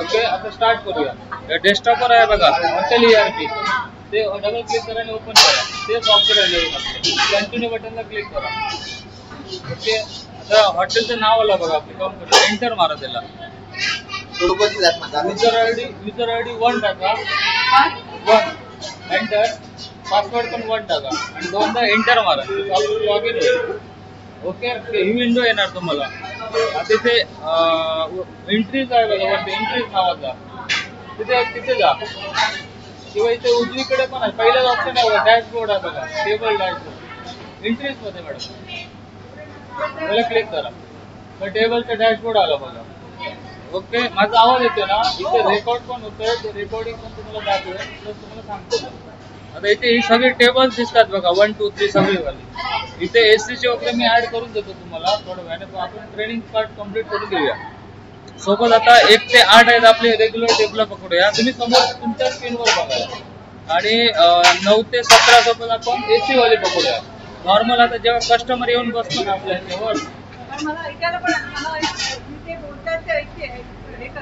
Okay, आता start करूया. डेस्कटॉपवर आहे बघा हॉटेल ERP, ते डबल क्लिक करा आणि ओपन करा. तेच ऑप्शन आहे. कंटिन्यू बटनला क्लिक करा. ओके, आता हॉटेलचं नाव आलं बघा आपली कंपनी, एंटर मारा त्याला. युजर आयडी 1 टाका, 1 एंटर. पासवर्ड पण 1 टाका आणि दोनदा एंटर मारा. लॉग इन होईल. ओके, ही विंडो येणार तुम्हाला. आता इथे एंट्रीज आहे बघा, वरती एंट्रीज नावाचा, तिथे जा. किंवा इथे उजवीकडे पण आहे, पहिलाच ऑप्शन आहे बघा, डॅशबोर्ड आहे बघा, टेबल डॅशबोर्ड. एंट्रीज मध्ये मॅडम त्याला क्लिक करा, तर टेबलचा डॅशबोर्ड आला बघा. ओके, माझा आवाज येतो ना, इथे रेकॉर्ड पण होतोय, ते रेकॉर्डिंग पण तुम्हाला दाखवेल, प्लस तुम्हाला सांगतो. आता इथे ही सगळी टेबल्स दिसतात बघा, 1 2 3 सगळी वाली. इथे SC वगैरे मी ऍड करून देतो तुम्हाला थोडं वेळाने, पण आपण ट्रेनिंग पार्ट कम्प्लीट करून घेऊया. सोबत आता 1 ते 8 आहेत आपले रेग्युलर टेबल पकडूया. तुम्ही समोर तुमच्या स्क्रीनवर बघा. आणि 9 ते 17 सोबत आपण AC वाली पकडूया. नॉर्मल आता जेव्हा कस्टमर येऊन बसतो ना आपल्या ह्याच्यावर,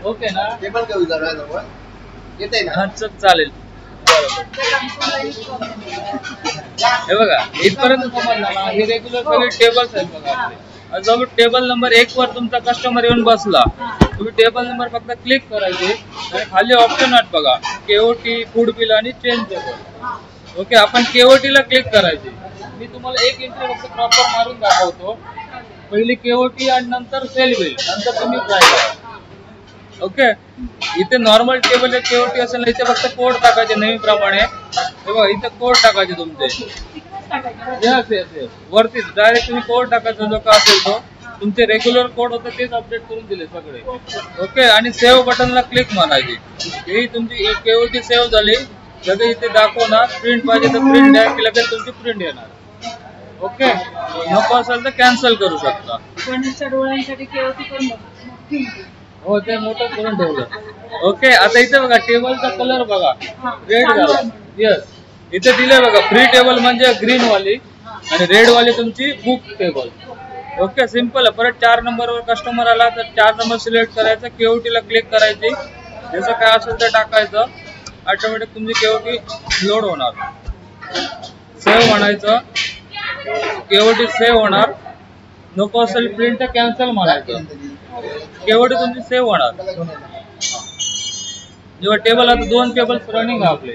ओके ना, टेबल येते ना, चालेल. हे बघा, इथपर्यंत समजलं ना, हे रेग्युलर सगळे टेबल्स आहेत बघा आपले. जवळ टेबल नंबर 1 वर तुमचा कस्टमर येऊन बसला, तुम्ही टेबल नंबर फक्त क्लिक करायचे आणि खाली ऑप्शन आहेत बघा, KOT, फूड बिल आणि चेंज टेबल. ओके, आपण KOT ला क्लिक करायचे. मी तुम्हाला एक एंट्री फक्त प्रॉपर मारून दाखवतो. पहिली KOT आणि नंतर सेल बिल, नंतर तुम्ही ट्राय करा. ओके, इथे नॉर्मल टेबल KOT असेल ना, इथे फक्त कोड टाकायचे नेहमीप्रमाणे. हे बघा, इथे कोड टाकायचे तुमचे. वरती डायरेक्ट तुम्ही कोड टाकायचा, जो का असेल तो तुमचे रेग्युलर कोड होते तेच अपडेट करून दिले सगळे. ओके, आणि सेव्ह बटनला क्लिक मारायची. ही तुमची KOT सेव्ह झाली. लगेच इथे दाखवणार, प्रिंट पाहिजे तर प्रिंट द्या, की लगेच तुमची प्रिंट येणार. ओके, नको असेल तर कॅन्सल करू शकता. डोळ्यांसाठी KOT पण हो, ते मोठं करून ठेवलं. ओके, आता इथे बघा टेबलचा कलर बघा, रेड झाला. यस, इथे दिले बघा, फ्री टेबल म्हणजे ग्रीन वाली आणि रेड वाली तुमची बुक टेबल. ओके, सिंपल आहे. परत 4 नंबरवर कस्टमर आला तर 4 नंबर सिलेक्ट करायचं, KOT ला क्लिक करायची, जसं काय असेल ते टाकायचं, ऑटोमॅटिक तुमची KOT लोड होणार. सेव्ह म्हणायचं, KOT सेव्ह होणार. नको असेल प्रिंट कॅन्सल म्हणायचं, KOT तुमची सेव्ह होणार. जेव्हा टेबल, आता 2 टेबल्स रनिंग आपले.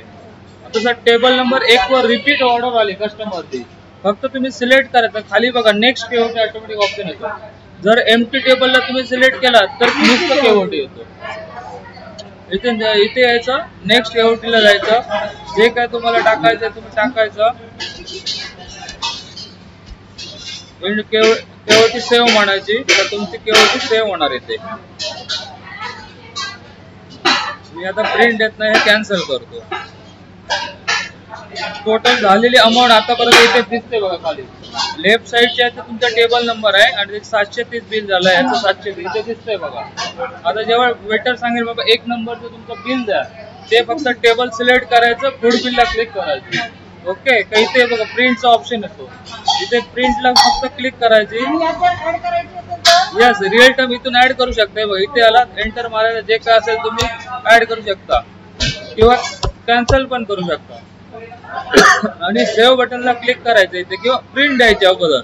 आता सर टेबल नंबर 1 वर रिपीट ऑर्डर आली कस्टमरची, फक्त तुम्ही सिलेक्ट करायचं. खाली बघा नेक्स्ट KOT ऑटोमॅटिक ऑप्शन येतो. जर एम्प्टी टेबलला तुम्ही सिलेक्ट केला तर नुसतं KOT येतो. इथे यायचं, नेक्स्ट KOT ला जायचं, जे काय तुम्हाला टाकायचं तुम्ही टाकायचं. KOT सेव्ह म्हणायची, तर तुमची KOT सेव्ह होणार येते. मी आता प्रिंट देत नाही, कॅन्सल करतो. टोटल झालेली अमाऊंट आतापर्यंत इथे दिसते बघा खाली. लेफ्ट साईडच्या तुमचा टेबल नंबर आहे आणि 730 बिल झालं, याचं 720 इथे दिसतंय बघा. आता जेव्हा वेटर सांगेल बाबा 1 नंबरचं तुमचं बिल द्या, ते फक्त टेबल सिलेक्ट करायचं, फूड बिलला क्लिक करायचं. ओके, काही ते बघा प्रिंटचा ऑप्शन येतो, इथे प्रिंटला फक्त क्लिक करायची. यस, रिअल टाइम इथून ऍड करू शकता. बघा इथे आला, एंटर मारायला, जे काय असेल तुम्ही ऍड करू शकता किंवा कॅन्सल पण करू शकता. आणि सेव्ह बटनला क्लिक करायचं इथे, किंवा प्रिंट द्यायची अगोदर.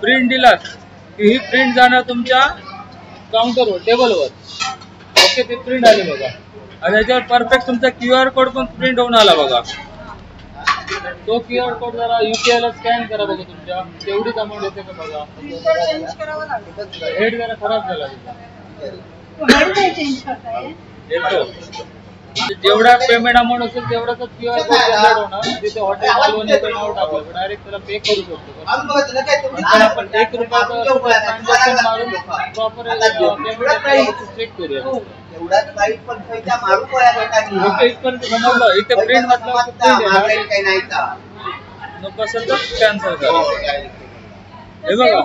प्रिंट दिला की ही प्रिंट जाणार तुमच्या काउंटरवर, टेबलवर. ओके, ते प्रिंट आली बघा. आणि याच्यावर परफेक्ट तुमचा QR कोड पण प्रिंट होऊन आला बघा. तो QR कोड जरा UPI ला स्कॅन करा बघा, तुमच्या तेवढीच अमाऊंट येते का बघा. हेड जरा खराब झाला येतो. जेवढा पेमेंट अमाऊंट असेल तेवढाच QR कोड जनरेट होणार. तिथे हॉटेल मालवणीचं नाव टाकलं, डायरेक्ट त्याला पे करू शकतो. आपण 1 रुपयाचं ट्रान्झॅक्शन मारून प्रॉपर पेमेंट चेक करूया. ओके, इथपर्यंत समजलं. इथे प्रिंट म्हटलं प्रिंट नको असेल तर कॅन्सल करा. हे बघा,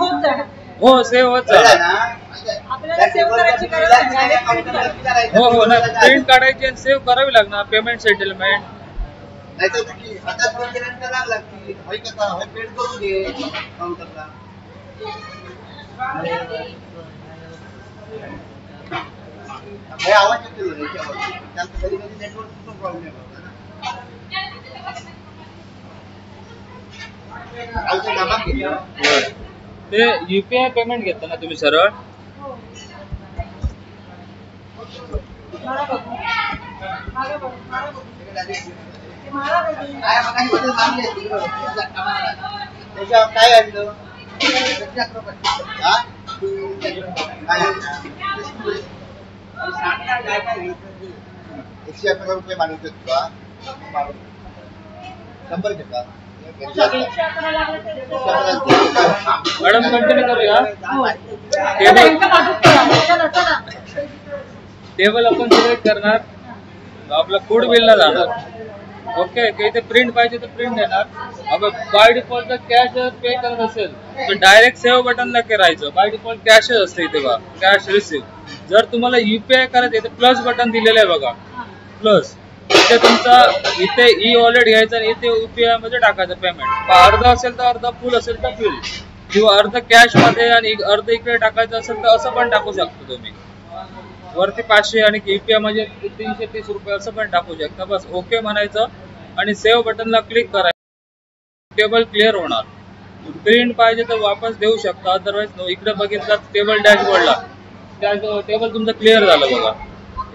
हो सेव्ह होत झाला. हो हो ना, प्रिंट काढायची आणि सेव्ह करावी लागणार. पेमेंट सेटलमेंट नाहीतर तुम्ही आता प्रत्येकांना लागला की होय कसा होय पेड करून घे काउंटरला. हे आवाज येतो याच्यावर त्यांचा कधी कधी नेटवर्कचा प्रॉब्लेम होता ना. कालचा डबा केला ते युपीआय पेमेंट घेता ना तुम्ही सरळ. काय आणलं 111 रुपये मागितले तुला 100 घेतला. मॅडम कंटिन्यू करूया. टेबल आपण सिलेक्ट करणार, आपला फूड बिलला जाणार. ओके, इथे प्रिंट पाहिजे तर प्रिंट देणार. आपण बाय डिफॉल्ट जर कॅश पे करत असेल तर डायरेक्ट सेव्ह बटनला करायचं. बाय डिफॉल्ट कॅशच असते इथे बघा, कॅश रिसिव्ह. जर तुम्हाला युपीआय करायचं तर प्लस बटन दिलेलं आहे बघा, प्लस. इथे तुमचा इथे ई वॉलेट घ्यायचा आणि इथे युपीआय मध्ये टाकायचं पेमेंट. अर्ध असेल तर अर्ध, फुल असेल तर फुल, किंवा अर्ध कॅश मध्ये आणि अर्ध इकडे टाकायचं असेल तर असं पण टाकू शकतो तुम्ही. वरती 500 आणि युपीआय म्हणजे 330 रुपये असं पण टाकू शकता. बस ओके म्हणायचं आणि सेव्ह बटनला क्लिक करायचं. टेबल क्लिअर होणार. प्रिंट पाहिजे तर वापस देऊ शकता, अदरवाईज इकडे बघितलं टेबल डॅशबोर्डला त्या टेबल तुमचं क्लिअर झालं बघा.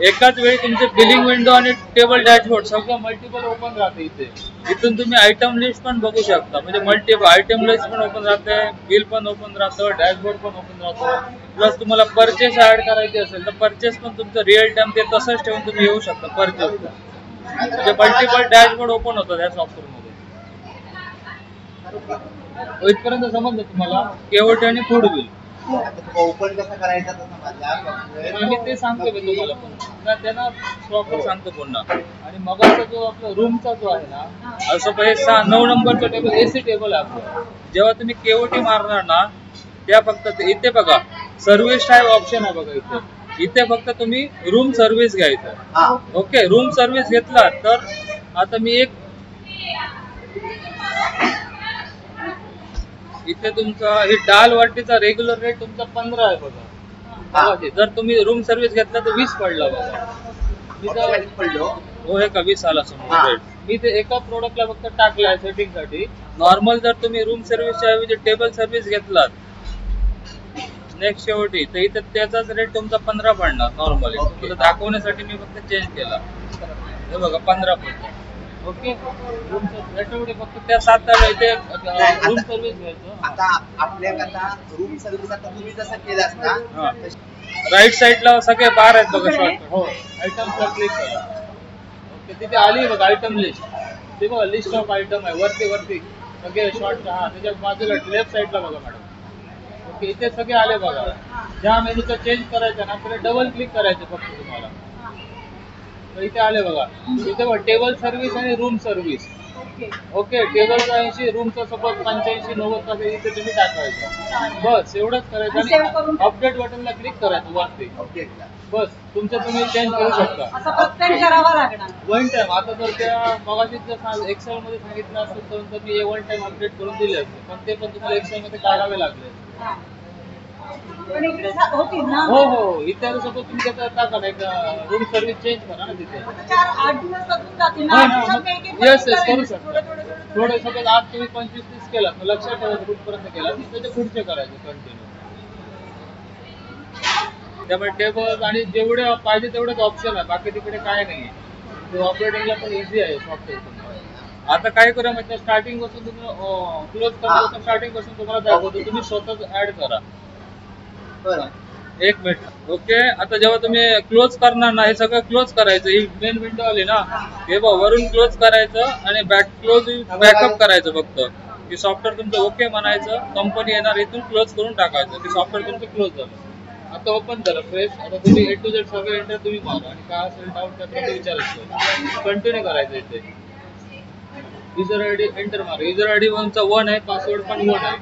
एकाच वेळी तुमचे बिलिंग विंडो आणि टेबल डॅशबोर्ड सगळं मल्टिपल ओपन राहते. इथून तुम्ही आयटम लिस्ट पण बघू शकता, म्हणजे मल्टिपल आयटम लिस्ट पण ओपन राहते, बिल पण ओपन राहतं, डॅशबोर्ड पण ओपन राहतं. प्लस तुम्हाला परचेस ऍड करायची असेल तर परचेस पण तुमचं रिअल टाइम ते तसंच ठेवून तुम्ही येऊ शकता परचेसला. म्हणजे मल्टिपल डॅशबोर्ड ओपन होतं त्या सॉफ्टवेअर मध्ये. इथपर्यंत समजलं तुम्हाला केओटी आणि फूड बिल. ओपन कसं करायचं मी ते सांगतो मी तुम्हाला पुन्हा, त्यांना प्रॉपर सांगतो पुन्हा. आणि मगाचा जो आपला रूमचा जो आहे ना, असं पहिले 9 नंबरचा टेबल एसी टेबल आहे आपलं. जेव्हा तुम्ही केओटी मारणार ना, त्या फक्त इथे बघा सर्व्हिस टाईप ऑप्शन आहे बघा इथे. इथे फक्त तुम्ही रूम सर्व्हिस घ्यायचं. ओके, रूम सर्व्हिस घेतला तर आता मी एक इथे तुमचा हे डाल वाटीचा रेग्युलर रेट तुमचा 15 आहे बघा. जर तुम्ही रूम सर्व्हिस घेतला तर 20 पडला बघा. हो, हे का 20 आला समोर रेट. मी ते एका प्रोडक्टला फक्त टाकलाय सेटिंग साठी. नॉर्मल जर तुम्ही रूम सर्व्हिसच्या ऐवजी टेबल सर्व्हिस घेतलात नेक्स्ट शेवटी तर इथे त्याचाच रेट तुमचा 15 पडणार नॉर्मली. तुम्हाला दाखवण्यासाठी मी फक्त चेंज केला. हे बघा 15 पडतो. ओके, रूम सर्व्हिस फक्त त्या 7 इथे रूम सर्व्हिस घ्यायचं. आता आपल्याकरता रूम सर्व्हिस आता तुम्ही जसं केलास ना, राईट साइडला सगळे बार आहेत बघा शॉर्टकट. हो, आयटम्सला क्लिक करा. ओके, तिथे आली बघा आयटम लिस्ट. ते बघा लिस्ट ऑफ आयटम आहे वरती सगळे शॉर्ट. हा, त्याच्या बाजूला लेफ्ट साइडला बघा मॅडम. ओके, इथे सगळे आले बघा. ज्या मेनूचा चेंज करायचा ना त्याला डबल क्लिक करायचं फक्त तुम्हाला. तर इथे आले बघा, इथे बघा टेबल सर्व्हिस आणि रूम सर्व्हिस. ओके, टेबलचा 80, रूमचा सपोज 85-90 असेल, इथे तुम्ही टाकायचं. बस एवढंच करायचं आणि अपडेट बटनला क्लिक करायचं वरती. बस तुमचं तुम्ही चेंज करू शकता वन टाइम. आता जर त्या मगाशी जर एक्सेल मध्ये सांगितलं असेल तर मी वन टाइम अपडेट करून दिले असते, पण ते पण तुम्हाला एक्सेल मध्ये काढावे लागले. हो हो, इथे सपोज तुम्ही त्याचा टाका नाही का रूम सर्व्हिस चेंज करा ना तिथे. येस येस करू शकता. थोडं सपोज आज तुम्ही 25-30 केला तर लक्षात ठेवायचं कुठपर्यंत केला त्याचे पुढचे करायचे कंटिन्यू. त्यामुळे टेबल आणि जेवढे पाहिजे तेवढेच ऑप्शन आहे, बाकी तिकडे काय नाही. ऑपरेटिंगला पण इझी आहे सॉफ्टवेअर. आता काय करा म्हणजे स्टार्टिंग पासून तुम्ही क्लोज करण्यापासून स्टार्टिंग पासून तुम्हाला दाखवतो, तुम्ही स्वतःच ऍड करा. एक मिनिट. ओके, आता जेव्हा तुम्ही क्लोज करणार ना, हे सगळं क्लोज करायचं. ही मेन विंडो आली ना, हे बघ वरून क्लोज करायचं आणि बॅकअप करायचं फक्त. की सॉफ्टवेअर तुमचं ओके म्हणायचं, कंपनी येणार इथून क्लोज करून टाकायचं की सॉफ्टवेअर तुमचं क्लोज झालं. आता ओपन झालं फ्रेश. आता तुम्ही A to Z सगळं एंटर तुम्ही मारा आणि काय असेल डाऊट त्याप्रमाणे विचारायचं. कंटिन्यू करायचं. इथे युजर आयडी एंटर मारा. युजर आयडी 1 आहे, पासवर्ड पण 1 आहे.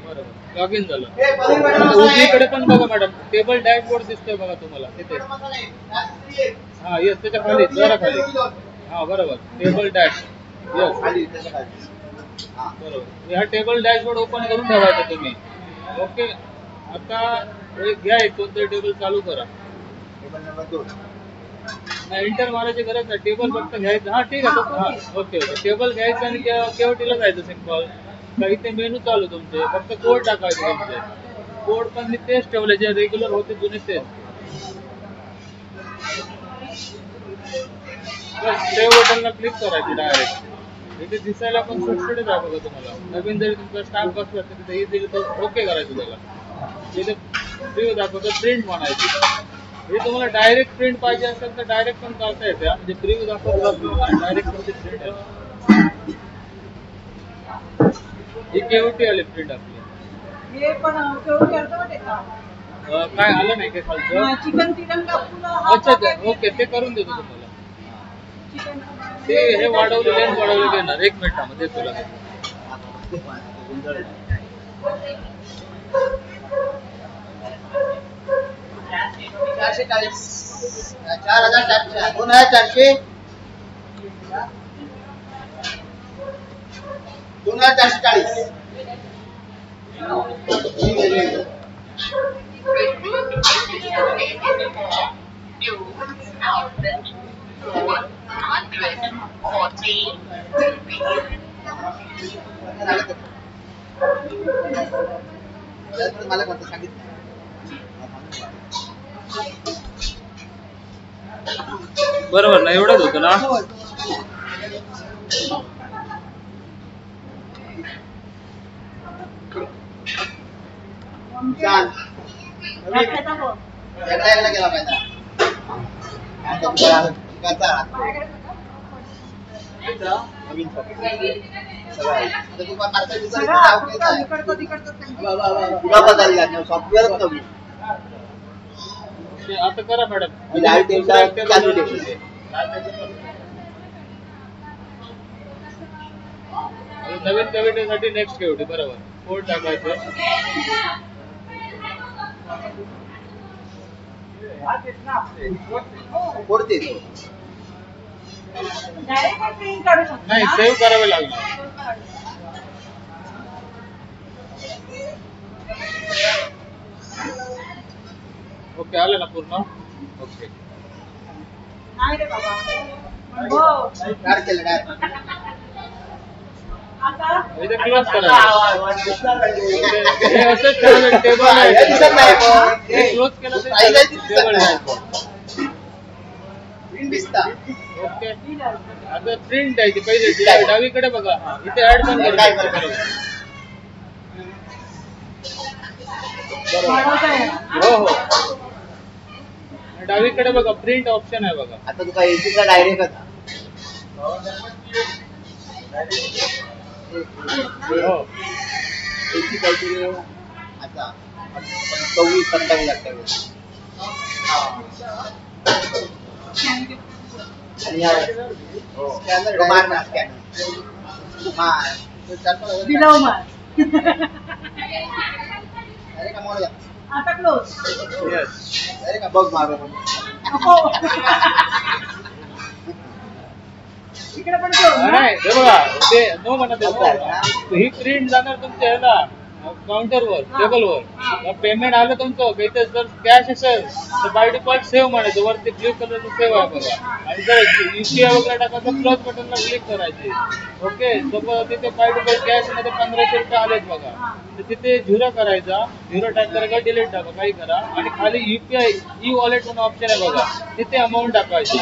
बरोबर, लॉग इन झालं. उजवीकडे पण बघा मॅडम टेबल डॅशबोर्ड दिसतोय बघा तुम्हाला तिथे. हा येस, त्याच्या खाली जरा खाली हा बरोबर, टेबल डॅश. यस खाली त्याच्या खाली. हा. बरोबर. हा टेबल डॅशबोर्ड ओपन करून ठेवायचा तुम्ही. ओके. आता एक घ्या, एक कोणतं टेबल चालू करा. Table number 2. नाही, इंटर मारायची गरज नाही, टेबल फक्त घ्यायचं. हा ठीक आहे. हा ओके ओके. टेबल घ्यायचं आणि केवटीला जायचं सिंपल. का इथे मेनू चालू तुमचे, फक्त कोड टाकायचे तुमचे. कोड पण मी तेच ठेवले जे रेग्युलर होते जुने तेच. बस सेव्ह बटनला क्लिक करायची डायरेक्ट. इथे दिसायला पण सुटसुटीत आहे बघा तुम्हाला. नवीन जरी तुमचा स्टाफ बसला तर तिथे इझिली तो ओके करायचं त्याला. इथे प्रिव्ह्यू दाखवतो, प्रिंट म्हणायची. हे तुम्हाला डायरेक्ट प्रिंट पाहिजे असेल तर डायरेक्ट पण करता येते. म्हणजे प्रिव्ह्यू दाखवतो डायरेक्ट तुमची प्रिंट आहे. ही केवटी आली प्रिंट आपली. हे पण केवढी अर्धवट का? काय आलं नाही काय खालचं? चिकन तिरंगा फुलं. अच्छा अच्छा, ओके, ते करून देतो तुम्हाला. ते हे वाढवले, लेन्स वाढवले देणार 1 मिनिटामध्ये तुला. चारशे 4,400. 2,400. 2,440. मला कोणतं सांगितलं. बरोबर ना, एवढंच होतं ना. छान. एकला गेला पाहिजे. आता तुला नवीन सॉफ्टवेअरच नवीन. आता करा मॅडम. नवीन केविटीसाठी नेक्स्ट केविटी. बरोबर, कोड टाकायचं. कोणते नाही, सेव्ह करावे लागणार. ओके, आलं ना पूर्ण. ओके, नाही रे बाबा. इथे क्लोज करायचं. हे असंच ठेवलं टेबल आहे. क्लोज केलं तर टेबल आहे. ओके, आता प्रिंट द्यायची पहिले. डावीकडे बघा, इथे ऍड पण करायचं. हो हो, डावीकडे बघा प्रिंट ऑप्शन आहे बघा. आता तुझा एसीचा डायरेक्ट होता. हो, एसी काहीतरी आता 24-27 स्कॅनर मार ना, स्कॅनर मार. अरे का मोड आता क्लोज. अरे का बघ मार. इकडे पण क्लोज. नाही हे बघा, ते नो म्हणत आहे. ही प्रिंट जाणार तुमच्या ह्याला काउंटरवर, टेबलवर. पेमेंट आलं तुमचं काही तर जर कॅश असेल तर बाय डिफॉल्ट सेव्ह म्हणायचं. वरती ब्ल्यू कलरचं सेव्ह आहे बघा. आणि जर UPI वगैरे टाकायचं क्लोज बटनला क्लिक करायचे. ओके, सपोज तिथे बाय डिफॉल्ट कॅश मध्ये 1500 रुपये आलेत बघा, तर तिथे 0 करायचा. 0 टाईप करायचा, डिलीट टाका, काही करा. आणि खाली UPI ई वॉलेट म्हणून ऑप्शन आहे बघा, तिथे अमाऊंट टाकायची.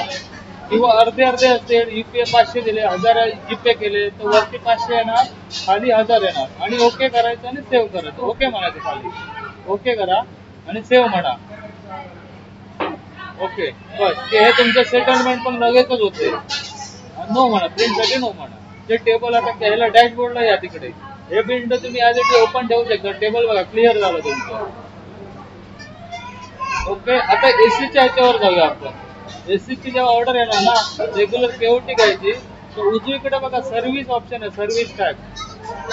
किंवा अर्धे असेल, UPI 500 दिले, 1000 जीपे केले तर वरती 500 येणार, खाली 1000 येणार. आणि ओके करायचं आणि सेव्ह करायचं. ओके म्हणायचं, खाली ओके करा आणि सेव्ह म्हणा. ओके, बस. हे तुमचं सेटलमेंट पण लगेचच होते. नो म्हणा, प्रिंटसाठी नो म्हणा. जे टेबल आता ह्याला डॅशबोर्डला या तिकडे. हे विंडो तुम्ही ॲज इट ओपन ठेवू शकता. टेबल बघा क्लिअर झालं तुमचं. ओके, आता एसीच्या ह्याच्यावर जाऊया आपण. एसीची जेव्हा ऑर्डर येणार ना, रेग्युलर केवटी घ्यायची तर उजवीकडे बघा सर्व्हिस ऑप्शन आहे, सर्व्हिस टॅग.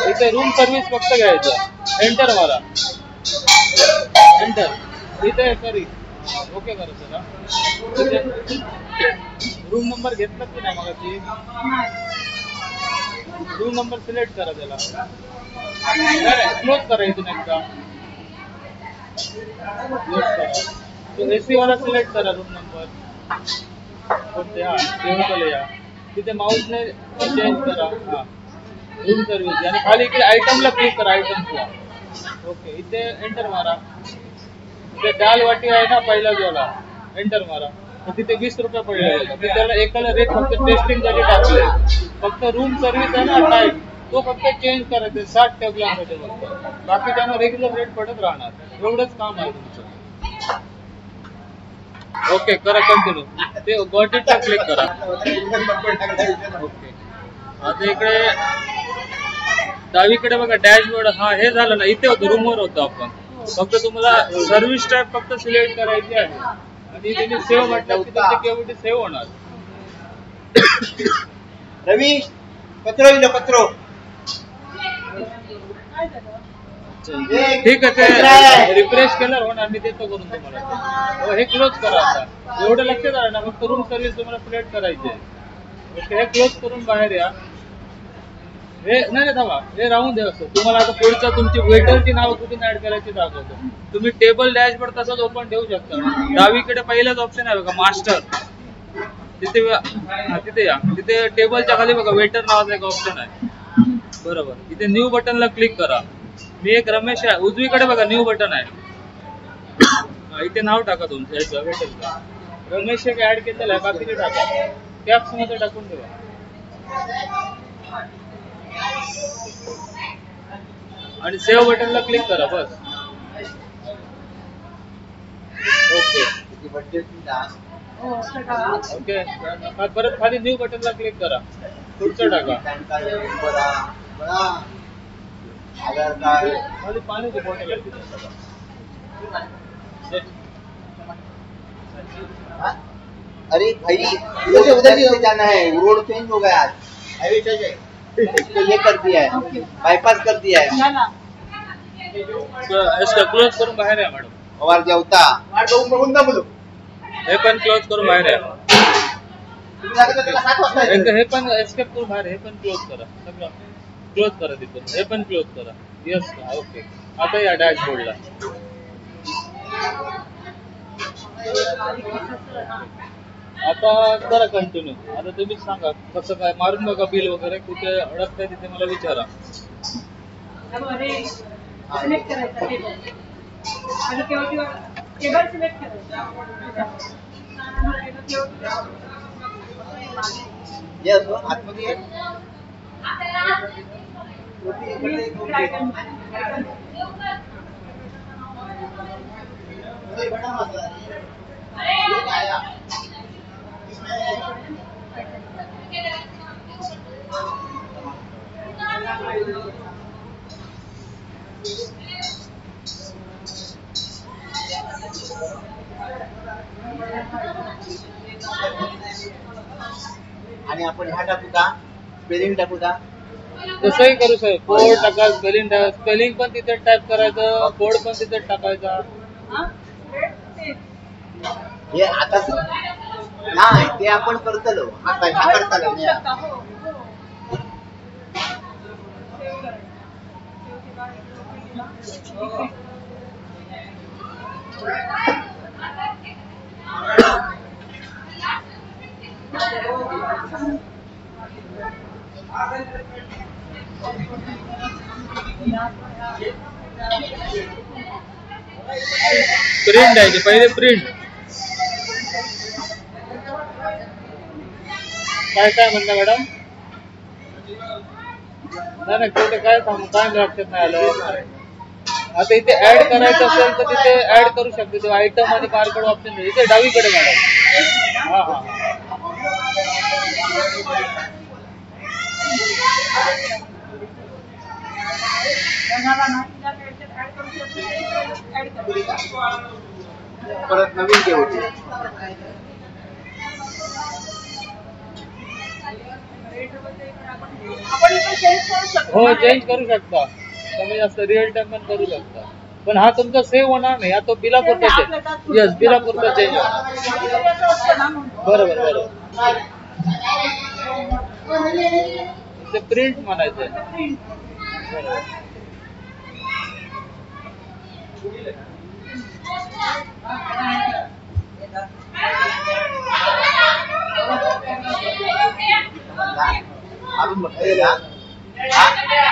इथे रूम सर्व्हिस फक्त घ्यायचं. एंटर मारा, एंटर. इथे सॉरी ओके करा सर. रूम नंबर घेतला की नाही मगाशी? रूम नंबर सिलेक्ट करा त्याला. क्लोज करा इथून एकदा. क्लोज करा. तो एसी वाला सिलेक्ट करा रूम नंबर. कोणते? हा टेबल या. तिथे माऊसने चेंज करा. हा रूम सर्व्हिस आणि खाली इकडे आयटमला क्लिक करा. आयटम्सला. ओके इथे एंटर मारा. इथे दाल वाटी आहे ना पहिला जोला. एंटर मारा. तर तिथे 20 रुपये पडले होते. मी त्याला एकाला रेट फक्त टेस्टिंग साठी टाकले. फक्त रूम सर्व्हिस आहे ना टाईप तो फक्त चेंज करायचा 60 टेबलांमध्ये फक्त. बाकी त्यांना रेग्युलर रेट पडत राहणार. एवढंच काम आहे तुमचं. ओके करा कंटिन्यू. ते गॉट इटला क्लिक करा. ओके आता इकडे डावीकडे बघा डॅशबोर्ड. हा हे झालं ना. इथे होतं रूमवर होतं आपण. फक्त तुम्हाला सर्व्हिस टाईप फक्त सिलेक्ट करायची आहे आणि त्यांनी सेव्ह म्हटलं की तुमची केवढी सेव्ह होणार. रवी पत्रो इलो पत्रो. ठीक आहे ते रिफ्रेश केल्यावर होणार. मी देतो करून तुम्हाला. हे क्लोज करा आता. एवढं लक्षात आलं ना. फक्त रूम सर्व्हिस तुम्हाला सिलेक्ट करायची आहे. ओके हे क्लोज करून बाहेर या. हे नाही थांबा. हे राहून द्या असं. तुम्हाला आता पुढचं तुमची वेटरची नावं कुठून ऍड करायची दाखवतो. तुम्ही टेबल डॅशबोर्ड तसंच ओपन ठेवू शकता. डावीकडे पहिलाच ऑप्शन आहे बघा मास्टर. तिथे तिथे या. तिथे टेबलच्या खाली बघा वेटर नावाचा एक ऑप्शन आहे. बरोबर इथे न्यू बटनला क्लिक करा. मी एक रमेश आहे. उजवीकडे बघा न्यू बटन आहे. इथे नाव टाका तुमचं याचं वेटरचं. रमेश एक ऍड केलेलं आहे. बाकीचे टाका. कॅप्स मध्ये टाकून ठेवा. आणि सेव्ह बटनला क्लिक करा बस. ओके ओके परत खाली न्यू बटनला क्लिक करा. पुढचं टाका. आधार कार्ड. खाली पाण्याची बॉटल आहे. अरे भाई इधर से उधर ही जाना है. रोड चेंज हो गया आज. हाईवे चेंज है. इसको ये कर दिया है. बाईपास कर दिया है. इसका क्लोज करून बाहेर या मॅडम. और जेवता बघून ना बोलू. हे पण क्लोज करून बाहेर या. तुम्ही लागत त्याला 7 वाजता यायचं. हे पण एस्केप करून बाहेर. हे पण क्लोज करा. सगळं क्लोज करा तिथून. हे पण क्लोज करा. Yes okay. आता या डॅशबोर्डला. आता करा कंटिन्यू. आता तुम्ही सांगा कसं काय. मारून बघा बिल वगैरे. कुठे अडकतंय तिथे मला विचारा. सिलेक्ट करायचा टेबल आणि टेबल सिलेक्ट करायचा. यस आतमध्ये ये. आणि आपण ह्या टाकू का स्पेलिंग टाकू का. तसंही करू शकतो. कोड टाका. स्पेलिंग टाका. स्पेलिंग पण तिथे टाईप करायचं. कोड पण तिथे टाकायचा. हे आता नाही ते आपण करतलो. आता ह्या करतलो. प्रिंट आहे पहिले. प्रिंट काय म्हणता मॅडम. नाही कुठे काय सांगू. काय लक्षात नाही आलं. आता इथे ऍड करायचं असेल तर तिथे ऍड करू शकते. तेव्हा आयटम आणि बारकोड ऑप्शन इथे डावीकडे मॅडम. हा हा परत नवीन ते होते. आपण इथे चेंज करू शकतो. हो चेंज करू शकता. कमी जास्त रिअल टाइम पण करू शकता. पण हा तुमचा सेव्ह होणार नाही, हा तो बिलापुरता चेंज. येस, बिलापुरता चेंज. बरोबर बरोबर. ते प्रिंट म्हणायचं.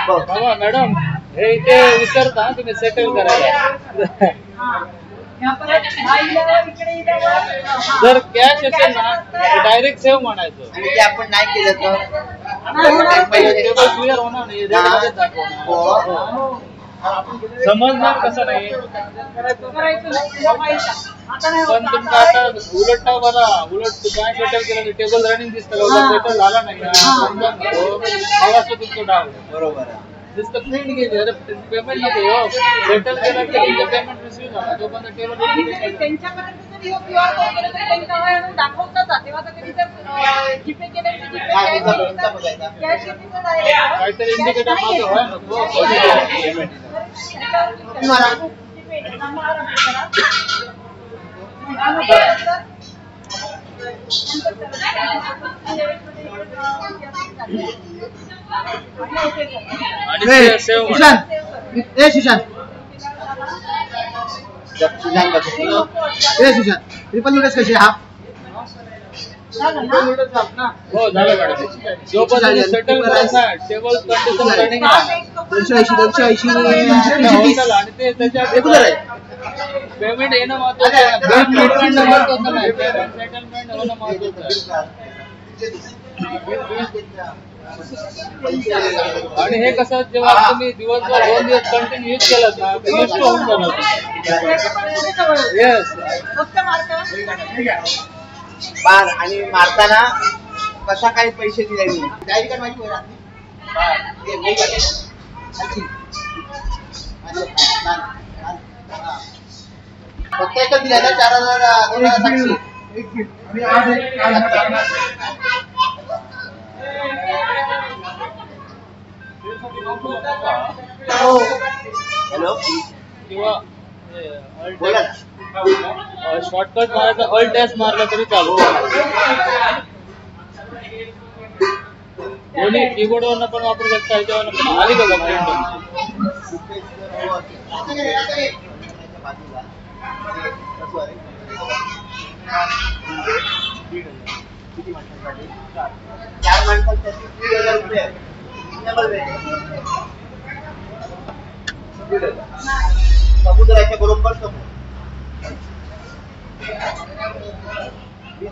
बाबा मॅडम हे इथे विसरता तुम्ही सेटल करायला. जर कॅश असेल ना डायरेक्ट सेव्ह म्हणायचं. आणि ते आपण नाही केलं तर टेबल क्लिअर होणार नाही, रेडमध्ये दाखवणार. समजणार कसं नाही. पण तुमचं आता उलट बघा, उलट काय सेटल केलं टेबल रनिंग दिसतं, सेटल झाला नाही मला तुमचं डाव. बरोबर नुसतं प्रिंट गेली, अरे पेमेंट नको हो. सेटल केलं की तुमचं पेमेंट रिसिव्ह झाला तोपर्यंत टेबल त्यांच्यापर्यंत जर QR कोड केलं तर त्यांच्या दाखवतात, तेव्हा कधी जर जीपे केलं काहीतरी इंडिकेटर माझं व्हाय नको. आणि सेव्ह सुशांत ट्रिपल नूडल्स कसे हाफ हो झालं मॅडम. जोपर्यंत सेटल करायचा टेबल कंडिशन रनिंग आहे 280 आणि ते त्याच्यात रेग्युलर आहे. पेमेंट येणं महत्वाचं आहे, पेमेंट महत्वाचं नाही, सेटलमेंट होणं महत्वाचं आहे. आणि हे कसं जेव्हा तुम्ही दिवसभर 2 दिवस कंटिन्यू यूज केलं ना तर युज होऊन जाणार. येस. बार आणि मारताना कसा काही पैसे दिले मी डायरी कार्ड माझी वर फक्त एकच दिला ना 4,000 हॅलो किंवा बोला शॉर्टकट मारायचा अल्ट डॅश मारला तरी चालू. दोन्ही कीबोर्ड वरनं पण वापरू शकता, ह्याच्यावरनं पण. आली बघा चार माणसांसाठी 3,000 रुपये समुद्राच्या बरोबर समोर 20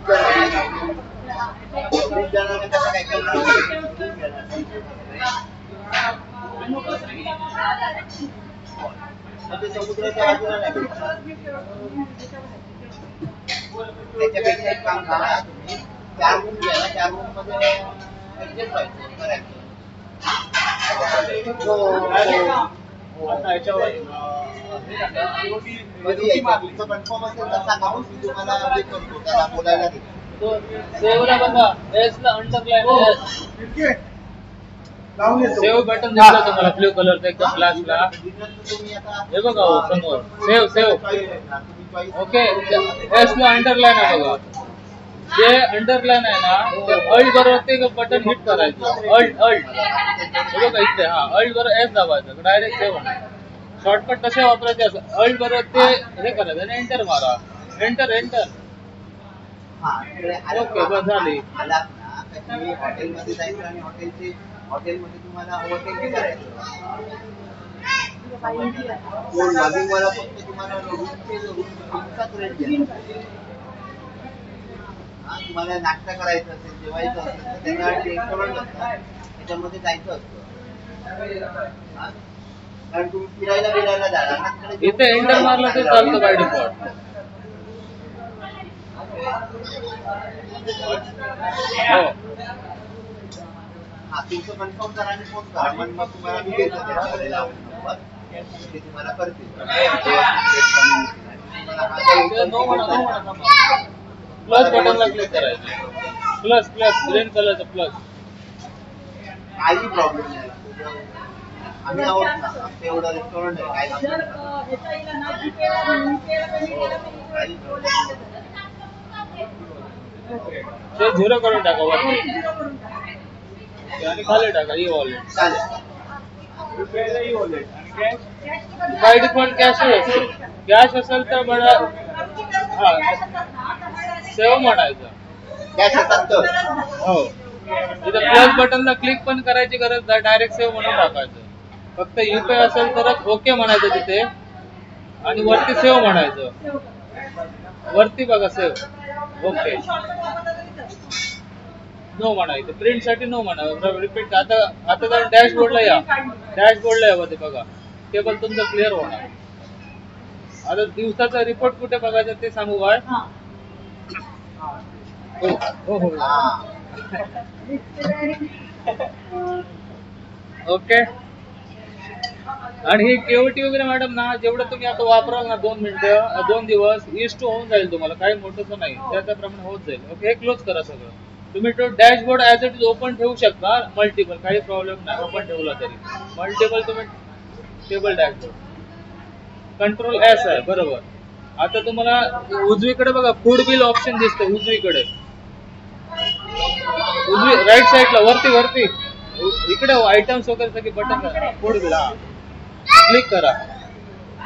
जणांना कसं काय करणार. समुद्राच्या बाजूला नाही त्याच्यापेक्षा एक काम करा तुम्ही 4 रूम घ्या ना 4 रूम मध्ये ऍडजस्ट व्हायचं. कन्फर्म असेल तर सांगा मी तुम्हाला हे करतो त्याला बोलायला देतो. सेव्हला बघा एसला अंडरलाईन सेव्ह बटन दिसलं तुम्हाला ब्लू कलरचा एकदम फ्लॅशला. हे बघा समोर सेव्ह सेव्ह. ओके एसला अंडरलाईन आहे बघा. जे अंडरलाईन आहे ना ते अल्ट बरोबर ते बटन हिट करायचं. अल्ट हे बघा इथे हा अल्ट बरोबर एस दाबायचं डायरेक्ट सेव्ह होणार. शॉर्टकट कसे वापरायचे असं अल्ट बरोबर ते हे करायचं आणि एंटर मारा. एंटर ओके बस झाली. हॉटेलमध्ये जायचं आणि हॉटेलमध्ये तुम्हाला हॉटेल करायचं. लॉजिंग वाला फक्त तुम्हाला रूमचाच रेट द्या. तुम्हाला नाश्ता करायचा असेल जेवायचं असेल तर त्यांना रेस्टॉरंट असतात त्याच्यामध्ये जायचं असतं. कारण तुम्ही फिरायला जाणार ना इथे एंटर मारला तर चालतं बाय डिफॉल्ट. हा तुमचं कन्फर्म करा आणि फोन करा मग तुम्हाला मी देतो ते तुम्हाला करतील. प्लस बटनला क्लिक करायचं. प्लस ग्रीन कलरचं प्लस. काही प्रॉब्लेम नाही. आम्ही आहोत ना, आमचं एवढं रेस्टॉरंट आहे, काय जर घेता येईल ना जीपेला पेमेंट केलं ते 0 करून टाका वरती झिरो करून टाका. आणि खाली टाका ई वॉलेट. चालेल. बाय डिफॉल्ट कॅश असतो. कॅश असेल तर बघा सेव्ह म्हणायचं. कॅश असतात तर हो इथं प्लस बटनला क्लिक पण करायची गरज नाही, डायरेक्ट सेव्ह म्हणून टाकायचं. फक्त युपीआय असेल तरच ओके म्हणायचं तिथे आणि वरती सेव्ह म्हणायचं. वरती बघा सेव्ह ओके नो म्हणायचं. प्रिंट साठी नो म्हणा. रिपीट आता जर डॅशबोर्डला या, डॅशबोर्डला यावं ते बघा टेबल तुमचं क्लिअर होणार. आता दिवसाचा रिपोर्ट कुठे बघायचं ते सांगू काय? हो हो ओके. आणि ही केओटी वगैरे मॅडम ना जेवढं तुम्ही आता वापराल ना 2 मिनिटं 2 दिवस इस्ट होऊन जाईल तुम्हाला, काही मोठंच नाही, त्याप्रमाणे होत जाईल. ओके हे क्लोज करा सगळं. तुम्ही तो dashboard as it is open ठेवू शकता मल्टिपल, काही प्रॉब्लेम नाही. ओपन ठेवला तरी मल्टिपल तुम्ही टेबल डॅशबोर्ड कंट्रोल एस आहे बरोबर. आता तुम्हाला उजवीकडे बघा फूड बिल ऑप्शन दिसतं उजवीकडे, उजवी राईट साईडला वरती इकडे आयटम्स वगैरे सगळे बटन फूड बिल क्लिक करा.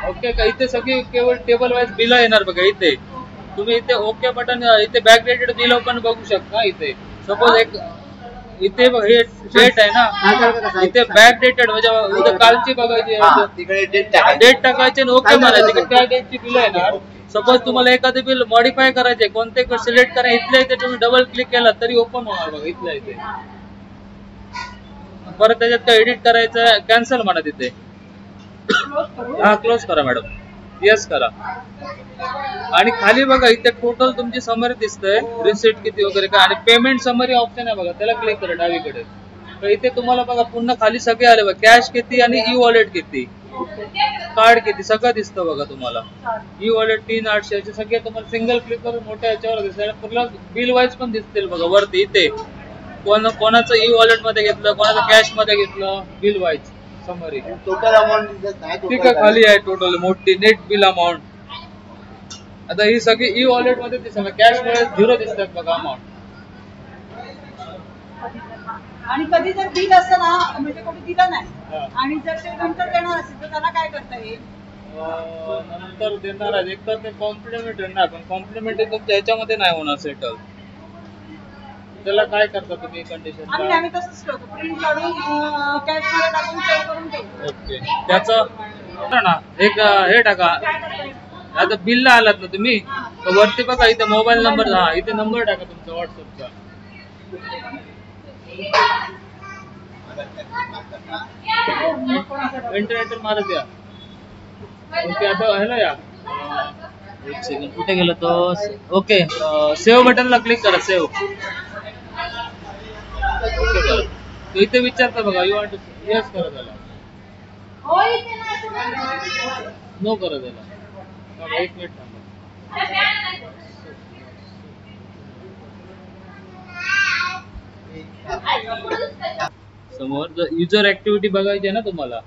ओके का इथे सगळी केवळ टेबल वाईज बिल येणार बघा. इथे तुम्ही इथे ओके बटन इथे बॅकडेटेड बिल पण बघू शकता. इथे सपोज एक इथे हे डेट आहे ना, इथे बॅकडेटेड म्हणजे उद्या कालची बघायची तिकडे डेट टाकायची आणि ओके म्हणायचे की त्या डेटची बिल येणार. सपोज तुम्हाला एखादे बिल मॉडिफाय करायचे कोणते सिलेक्ट करा, इथल्या इथे तुम्ही डबल क्लिक केला तरी ओपन होणार बघा. इथल्या इथे परत त्याच्यात काय एडिट करायचं कॅन्सल म्हणा तिथे. हा क्लोज करा मॅडम. येस करा. आणि खाली बघा इथे टोटल तुमची समरी दिसतंय, रिसिट किती वगैरे काय, आणि पेमेंट समरी ऑप्शन आहे बघा, त्याला क्लिक करा डावीकडे. तर इथे तुम्हाला बघा पुन्हा खाली सगळे आले बघा, कॅश किती आणि ई वॉलेट किती, कार्ड किती सगळं दिसतं बघा तुम्हाला. ई वॉलेट 3,800 असे सगळे तुम्हाला सिंगल क्लिक करून मोठ्या याच्यावर दिसतील. पूर्ण बिल वाईज पण दिसतील बघा वरती. इथे कोणाचं ई वॉलेट मध्ये घेतलं, कोणाचं कॅश मध्ये घेतलं, bill wise summary. Total amount दिसत नाही. ठीक आहे खाली आहे टोटल मोठी नेट बिल अमाऊंट. आता ही सगळी ई वॉलेट मध्ये दिसत, कॅश मध्ये 0 दिसतात बघा अमाऊंट. आणि कधी जर बिल असं ना म्हणजे कोणी दिलं नाही आणि जर ते नंतर देणार असेल तर त्याला काय करता येईल? नंतर देणार आहे एक तर ते कॉम्प्लिमेंट देणार, पण कॉम्प्लिमेंट तुमच्या ह्याच्यामध्ये नाही होणार सेटल. त्याला काय करता तुम्ही कंडिशन? आम्ही तसंच ठेवतो, प्रिंट काढून कॅश मध्ये टाकून सेव्ह करून ठेवतो. ओके त्याचं ना एक हे टाका. आता बिलला आलात ना तुम्ही वरती बघा इथे मोबाईल नंबर, हा इथे नंबर टाका तुमचा व्हॉट्सअपचा. इंटरनेट मारत या. ओके आता ह्याला या. एक सेकंड कुठे गेलो तो. ओके सेव्ह बटनला क्लिक करा. सेव्ह ओके करा. तो इथे विचारता बघा यू वॉन्ट यस करा त्याला. नो करा त्याला. एक मिनिट थांबा. समोर युजर ऍक्टिव्हिटी बघायची आहे ना तुम्हाला,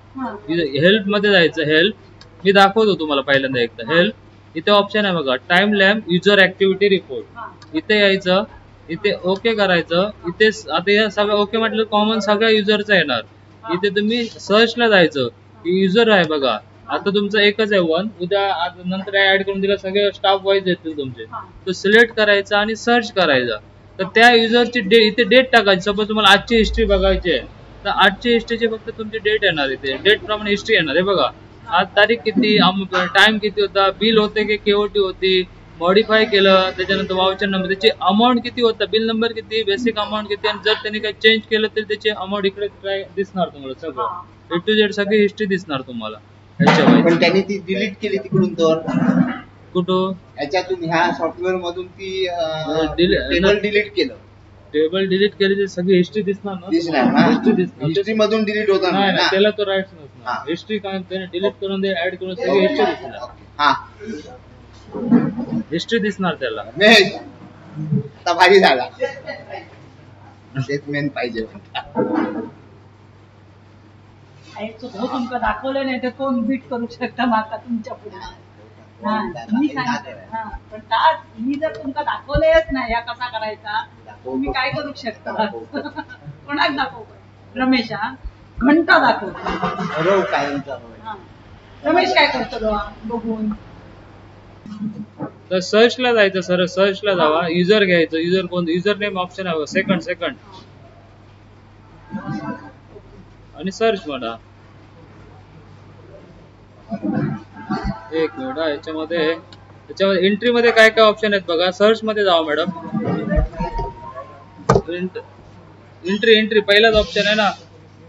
हेल्प मध्ये जायचं. हेल्प मी दाखवतो तुम्हाला पहिल्यांदा एकदा. हेल्प इथे ऑप्शन आहे बघा, time lamp user activity report. इथे यायचं, इथे ओके करायचं. इथे आता या सगळं ओके म्हटलं कॉमन सगळ्या युजरचं येणार. इथे तुम्ही सर्चला जायचं, युजर आहे बघा. आता तुमचं एकच आहे 1, उद्या नंतर ऍड करून दिला सगळे स्टाफ वाईज येतील तुमचे. तो सिलेक्ट करायचा आणि सर्च करायचा. तर त्या युजरची इथे डेट टाकायची. सपोज तुम्हाला आजची हिस्ट्री बघायची आहे तर आजची हिस्ट्रीची फक्त तुमची डेट येणार. इथे डेट प्रमाणे हिस्ट्री येणार आहे बघा. आज तारीख किती, टाइम किती होता, बिल होते की केओटी होती, मॉडिफाय केलं, त्याच्यानंतर वाउचर नंबर, त्याची अमाऊंट किती होता, बिल नंबर किती, बेसिक अमाऊंट किती, आणि जर त्यांनी काही चेंज केलं तर त्याची अमाऊंट इकडे दिसणार तुम्हाला. सगळं ए टू झेड सगळी हिस्ट्री दिसणार तुम्हाला. पण त्यांनी ती डिलीट केली तिकडून तर कुठं याच्यातून ह्या सॉफ्टवेअर मधून ती टेबल डिलीट केलं. टेबल डिलीट केली तर सगळी हिस्ट्री दिसणार ना. हिस्ट्री दिसणार. हिस्ट्री मधून डिलीट होता नाही, त्याला तो राईट्स नसणार. हिस्ट्री काय त्याने डिलीट करून दे, ऍड करून सगळी हिस्ट्री दिसणार. हा हिस्ट्री दिसणार त्याला. आता भारी झाला. तेच मेन पाहिजे. सुद्धा तुमका दाखवलं नाही तर कोण बीट करू शकता माका तुमच्या पुढे हा मी सांगितलं हा पण मी जर तुमका दाखवलेच नाही या कसा करायचा तुम्ही काय करू शकता कोणाक दाखवू रमेश हा घंटा दाखव कायमचा रमेश काय करतो बघून तर सर्चला जायचं सर सर्चला जावा युजर घ्यायचं युजर कोण युजर नेम ऑप्शन आहे सेकंड आणि सर्च म्हणा एक मिनिट याच्यामध्ये एंट्री मध्ये काय काय ऑप्शन आहेत बघा सर्च मध्ये जावा मॅडम एंट्री पहिलाच ऑप्शन आहे ना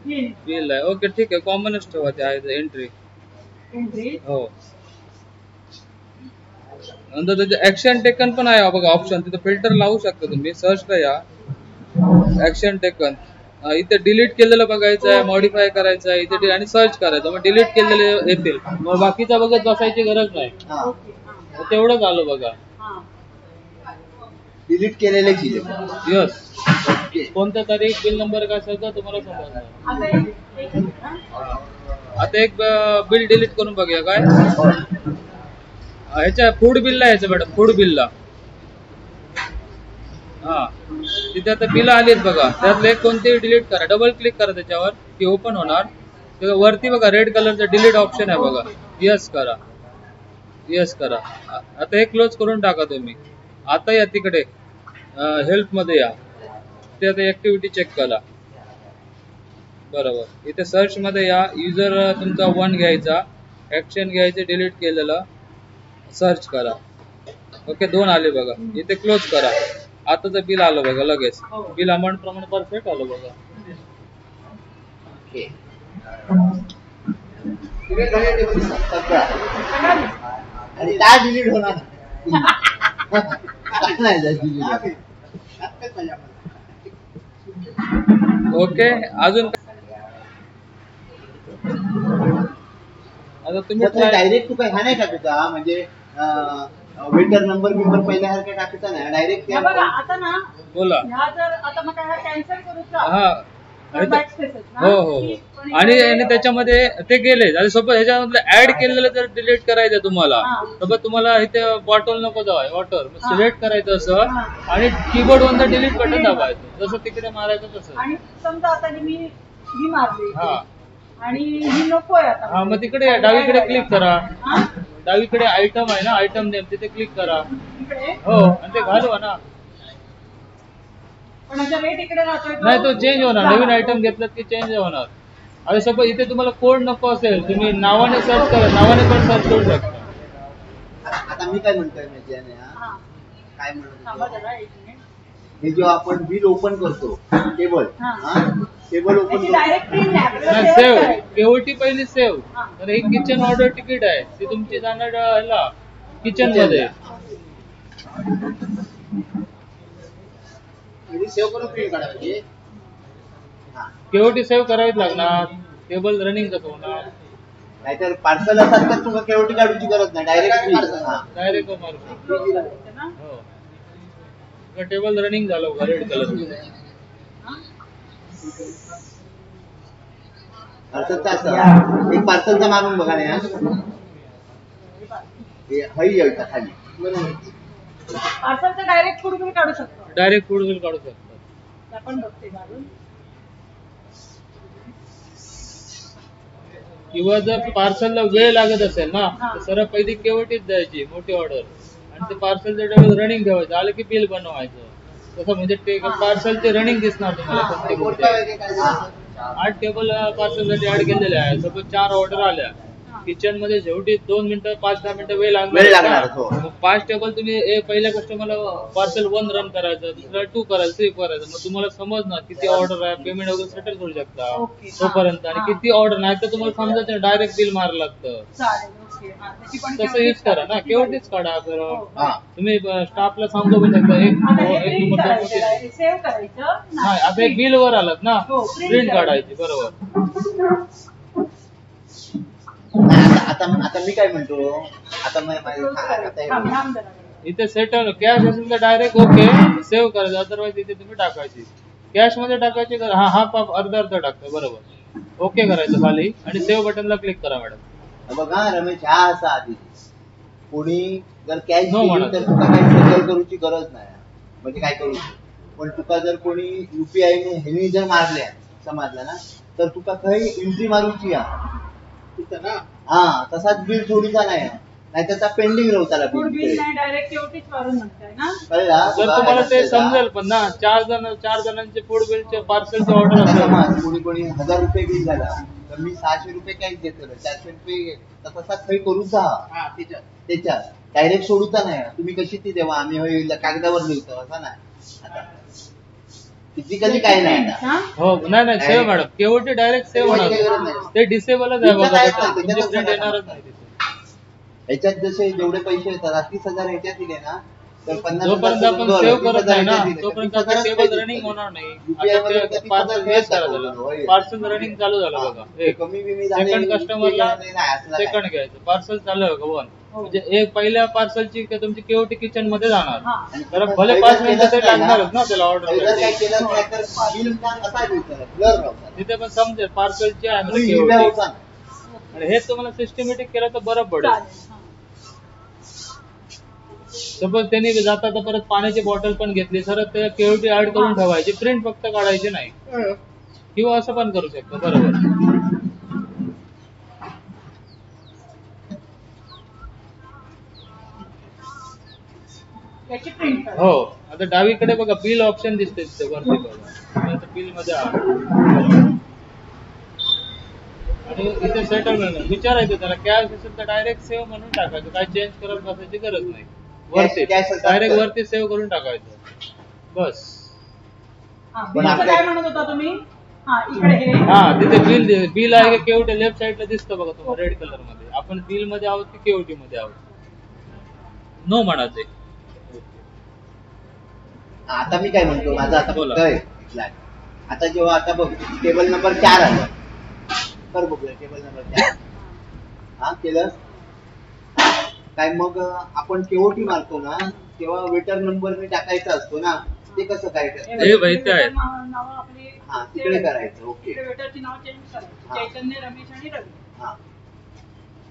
बिल आहे ओके ठीक आहे कॉमनच ठेवा ते आहे एंट्री हो नंतर त्याचे ऍक्शन टेकन पण आहे बघा ऑप्शन तिथे फिल्टर लावू शकता तुम्ही सर्चला या ऍक्शन टेकन इथे डिलीट केलेलं बघायचं आहे मॉडिफाय करायचं आहे इथे आणि सर्च करायचं मग डिलीट केलेले येतील मग बाकीचा बघत बसायची गरज नाही तेवढंच आलं बघा डिलीट केलेले यस कोणत्या तारीख बिल नंबर काय असेल तर तुम्हाला समजणार आता एक बिल डिलीट करून बघूया काय ह्याच्या फूड बिलला यायचं मॅडम फूड बिलला हा तिथे आता बिल आलीत बघा त्यातले कोणतेही डिलीट करा डबल क्लिक करा त्याच्यावर की ओपन होणार वरती बघा रेड कलरचा डिलीट ऑप्शन आहे बघा यस करा आता हे क्लोज करून टाका तुम्ही आता या तिकडे हेल्प मध्ये या ते आता ऍक्टिव्हिटी चेक करा बरोबर इथे सर्च मध्ये या युजर तुमचा 1 घ्यायचा ऍक्शन घ्यायचे डिलीट केलेलं सर्च करा ओके 2 आले बघा इथे क्लोज करा आताचं बिल आलं बघा लगेच बिल अमाऊंट प्रमाणे परफेक्ट आलं बघा आणि काय डिलीट होणार ओके अजून आता तुम्ही डायरेक्ट तू काय हा नाही टाकता म्हणजे वेटर नंबर पहिल्यासारखं टाकता नाही डायरेक्ट बघा आता ना बोला ह्या जर आता मग काय कॅन्सल करूचा हा हो आणि त्याच्यामध्ये ते गेले आणि सोबत ह्याच्यामध्ये ऍड केलेलं जर डिलीट करायचं तुम्हाला सोबत तुम्हाला इथे बॉटल नको जावाय वॉटर सिलेक्ट करायचं असं आणि कीबोर्ड वरचं डिलीट बटन दाबायचं जसं तिकडे मारायचं तसं आणि समजा आता मी मारली हा आणि ही नकोय आता हा मग तिकडे डावीकडे क्लिक करा डावीकडे आयटम आहे ना आयटम नेम तिथे क्लिक करा हो आणि ते घालवा ना पण आता रेट इकडे राहतोय नाही तो चेंज होणार नवीन आयटम घेतलं की चेंज होणार आता सपोज इथे तुम्हाला कोड नको असेल तुम्ही नावाने सर्च करा नावाने पण सर्च करू शकता आता मी काय म्हणतोय काय म्हणतो हे जो आपण बिल ओपन करतो टेबल ओपन सेव्ह केओटी पहिली सेव्ह तर हे किचन ऑर्डर तिकीट आहे ती तुमची जाणार ह्याला किचन मध्ये सेव्ह करून प्रिंट काढायची केओटी सेव्ह करावीच लागणार टेबल रनिंग कसं होणार नाहीतर पार्सल असतात तर तुम्हाला केओटी काढूची गरज नाही डायरेक्ट हो टेबल रनिंग झालं बघा रेड कलर एक पार्सलचा मागून बघा ना खाली पार्सलचं डायरेक्ट फूड बिल काढू शकतो डायरेक्ट फूड बिल काढू शकतात आपण बघते मारून किंवा जर पार्सलला वेळ लागत असेल ना तर सरळ पहिली केवटीच द्यायची मोठी ऑर्डर आणि ते पार्सलचं टेबल रनिंग ठेवायचं आलं की बिल बनवायचं तसं म्हणजे ते पार्सलचे रनिंग दिसणार तुम्हाला 8 टेबल पार्सलसाठी ऍड केलेले आहे सपोज 4 ऑर्डर आल्या किचन मध्ये शेवटी 2 मिनिटं 5-10 मिनिटं वेळ लागणार 5 टेबल तुम्ही पहिल्या कस्टमरला पार्सल 1 रन करायचं दुसरा 2 करायचं 3 करायचं मग तुम्हाला समजणार किती ऑर्डर आहे पेमेंट वगैरे सेटल करू शकता तोपर्यंत आणि किती ऑर्डर नाही तर तुम्हाला समजायचं डायरेक्ट बिल मारायला लागतं तसं यूज करा ना केवढीच काढा तुम्ही स्टाफला सांगू पण शकता नाही आता एक बिल वर आलात ना प्रिंट काढायची बरोबर आता मी काय म्हणतो आता इथे सेटल कॅश असेल तर डायरेक्ट ओके सेव्ह करायचं अदरवाईज इथे तुम्ही टाकायची कॅश मध्ये टाकायची हा अर्धा टाकतो बरोबर ओके करायचं खाली आणि सेव्ह बटनला क्लिक करा मॅडम. बघा रमेश, हा असा आधी कोणी जर कॅश No दिली म्हणत. तर तुका काही स्ट्रगल करूची गरज नाही, म्हणजे काय करू. पण तुका जर कोणी युपीआय ने ह्यानी जर मारल्या समजला ना, तर तुका खंय एंट्री मारूची हा तसाच बिल सोडूचा नाही, नाहीतर त्या पेंडिंग राहताला फूड बिल बिल. नाही डायरेक्ट केवटीच मारून म्हणताय ना. कळला जर तुम्हाला ते समजेल पण ना, चार जणांचे फूड बिलचे पार्सलचे ऑर्डर असेल. समज कोणी कोणी 1000 रुपये बिल झाला तर मी 600 रुपये कॅश देतो, 400 रुपये तर तसा खंय करूचा त्याच्यात डायरेक्ट सोडूचा नाही. तुम्ही कशी ती देवा, आम्ही होय कागदावर लिहितो असं नाही. आता फिजिकली काय नाही आता. हा? हो नाही सेव्ह मॅडम, केवटी डायरेक्ट सेव्ह काही गरज होणार. नाही. ते डिसेबलच आहे तुमचं बघा, काय त्याच्यात नाही, तुमचे त्याच्यात प्रिंट येणारच नाही तिथे. ह्याच्यात जसे जेवढे पैसे येतात 30,000 ह्याच्यात दिले ना, तर 50,000 जोपर्यंत आपण बरोबर, सेव्ह करत 30,000 नाही ना, ह्याच्यात दिले, तोपर्यंत 30,000 टेबल पैसे रनिंग दिले. होणार नाही. UPI मध्ये आता त्या ते पार्सल 30,000 हेच करा दाखवलं, झालं, होय. पार्सल रनिंग चालू झालं हा. बघा. ते कमी बिमी झाले, सेकंड कस्टमरला नाही, असलं काय. सेकंड घ्यायचं, पार्सल चालू आहे बघा वन. म्हणजे एक पहिल्या पार्सलची तुमची केवटी किचन मध्ये जाणार. हा. तर भले 5 मिनिटं तरी लागणारच ना त्याला ऑर्डर जर काय करायची. केलं नाही तर बिल असा ब्लर राहतात. तिथे पण समजेल पार्सलची आहे म्हणजे हिरव्या केवटी. होता. आणि हे तुम्हाला सिस्टमॅटिक केलं तर बरं पडेल. चालेल. हा. सपोज त्यांनी जाता तर परत पाण्याची बॉटल पण घेतली, सरळ ते केवटी ऍड करून ठेवायची, प्रिंट फक्त काढायची नाही. किंवा असं पण करू शकतो. बरोबर. याची प्रिंट करा. हो, आता डावीकडे बघा बिल ऑप्शन दिसते तिथे वरती बघा. बिल मध्ये आणि इथे सेटलमेंट विचारायचं त्याला, कॅश असेल तर डायरेक्ट सेव्ह म्हणून टाकायचं, काय चेंज करत बसायची गरज नाही. वरती Cash असतात डायरेक्ट तर. वरती सेव्ह करून टाकायचं बस. हा, पण बिलचं आपल्या- काय म्हणत होता तुम्ही? हा, इकडे हे. हा, तिथे बिल आहे की केवटी लेफ्ट साईडला दिसतं बघा तुम्हाला रेड कलर मध्ये. आपण बिल मध्ये आहोत की केवटी मध्ये आहोत. नो म्हणा ते. आता मी काय म्हणतो, माझा आता बोला. फक्त एक लाख. आता जेव्हा आता बघ टेबल नंबर 4 आलं, तर बघूया टेबल नंबर 4 हा केलं काय. मग आपण केओटी मारतो ना, तेव्हा वेटर नंबर मी टाकायचा असतो ना, ते कसं काय करायचं? हे बाई ते आहे. नावं आपली हा, तिकडे करायचं. ओके. तिकडे वेटरची नाव चेंज करायची. हा. चैतन्य, रमेश आणि रवी. हा,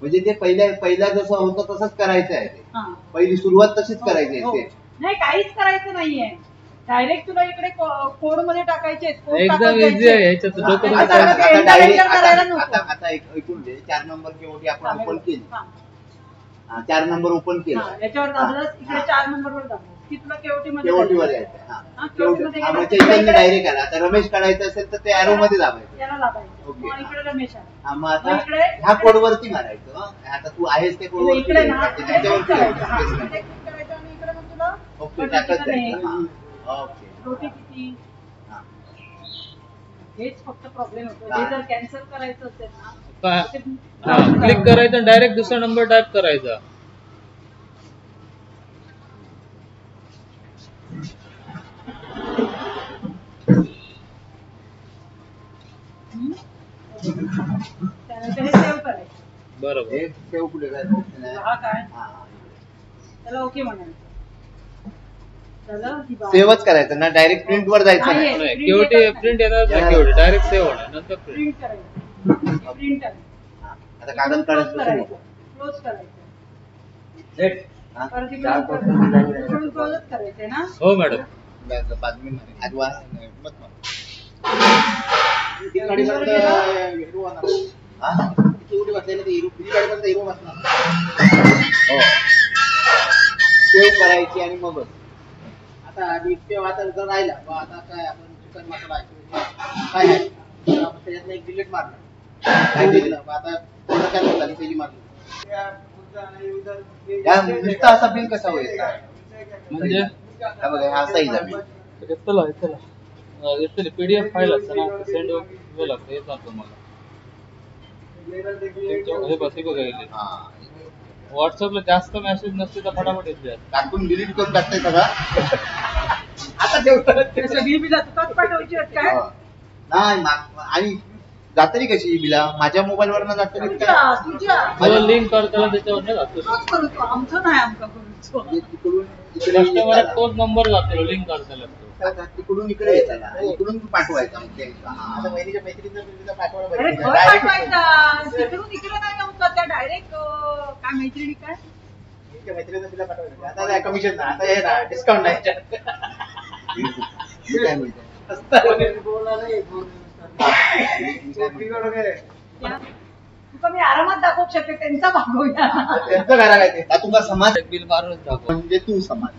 म्हणजे ते पहिला जसं होतं तसंच करायचं आहे. ते हा. पहिली सुरुवात तशीच करायची हो. आहे ते. नाही, काहीच करायचं नाहीये. डायरेक्ट तुला इकडे कोड मध्ये टाकायचे. code एकदम टाकत इझी जायचे. आहे, ह्याच्यात हा, डोकं आता- नाही आता- चालत. आता- आता direct- enter करायला आता- नको. आता- आता ऐकून घे. 4 नंबर केओटी आपण चालेल. ओपन केली. हा. 4 नंबर ओपन हा, केलं. याच्यावर दाबलंस, इकडे 4 नंबर वर दाबलंस की तुला केवटी मध्ये केओटी वर जायचं. यायचं. हा, हा, केवटी केओटी. मध्ये हा, मग गेलं. चैतन्य डायरेक्ट आला. आता रमेश काढायचं असेल तर ते ॲरो मध्ये दाबायचं. याला लावायचं. ओके. मग इकडे रमेश आला. हा, मग आता मग इकडे- ह्या कोड वरती मारायचं. आता तू आहेस ते कोड इकडे ना वरती इकडे click करायचं. हा, त्याच्यावरती. इकडे click करायचं आणि इकडे मग तुला ओके, बटर टाकत चिकन आहे. जायचं. हा, ओके. रोटी किती, हा. हेच फक्त प्रॉब्लेम होतो. हा. हे जर कॅन्सल करायचं असेल ना, काय? ते- हा, क्लिक करायचं डायरेक्ट दुसरा नंबर टाईप करायचा. त्यानंतर हे सेव्ह करायचं. बरोबर. हे सेव कुठे करायचं? हा काय, हा. त्याला ओके म्हणायचं. झालं की बा- सेवच करायचं ना, डायरेक्ट प्रिंट वर जायचं नाही. नाही. नाही, केवटी प्रिंट येणार नाही, केवटी डायरेक्ट सेव्ह होणार नंतर प्रिंट. प्रिंट करायचं. प्रिंट आहे. हा. आता कागद काढायचं नको. क्लोज करायचं. हा? परत इकडून क्लोजच करायचंय ना. हो मॅडम. आजवा सेव करायची आणि मगच. आता आधी तेव्हा आता जर राहिला बा, आता काय आपण चिकन मसाला काय आहे तर आपण त्याच्यातनं एक डिलीट मारलं. काय delete? दिलं, आता थोडं कॅन्सल झाली पहिली मारली. या नुसता असा बिल कसा होईल? म्हणजे हा बघा, हा असा येईल बिल. चला पीडीएफ फाईल असतं ना, सेंड वेळ लागतं, येतात तुम्हाला. हे बघ, हे बघा इथे. हा. व्हॉट्सअपला जास्त मेसेज नसते तर फटाफट येते. टाकून डिलीट करून टाकताय सगळा. आता तेवढं ते सगळी बिलं तुकाच पाठवायची आहेत काय? हा. नाही आणि जातरी कशी ही बिला माझ्या मोबाईल वर जातरी तुझ्या मला लिंक करताना त्याच्यावर नाही जातो. तोच करू तो, आमचं नाही आमका करू. तिकडून कस्टमर तोच नंबर जातो लिंक करता लागतो. तिकडून इकडे येताना इकडून पाठवायचा आता वहिनीच्या मैत्रिणीचा पाठवायला अरे पाहिजे. घर Direct पाठवायचा तिकडून इकडे नाही होतं त्या डायरेक्ट काय मैत्रिणी काय वहिनीच्या मैत्रिणीचा तिला पाठवायला. आता नाही कमिशन ना, आता हे ना डिस्काउंट नाही मी काय म्हणतो तुका मी आरामात दाखवू शकते त्यांचा भागवूया त्यांचं घरा काय ते. आता तुला समाज बिल मारूनच दाखव. म्हणजे तू समाज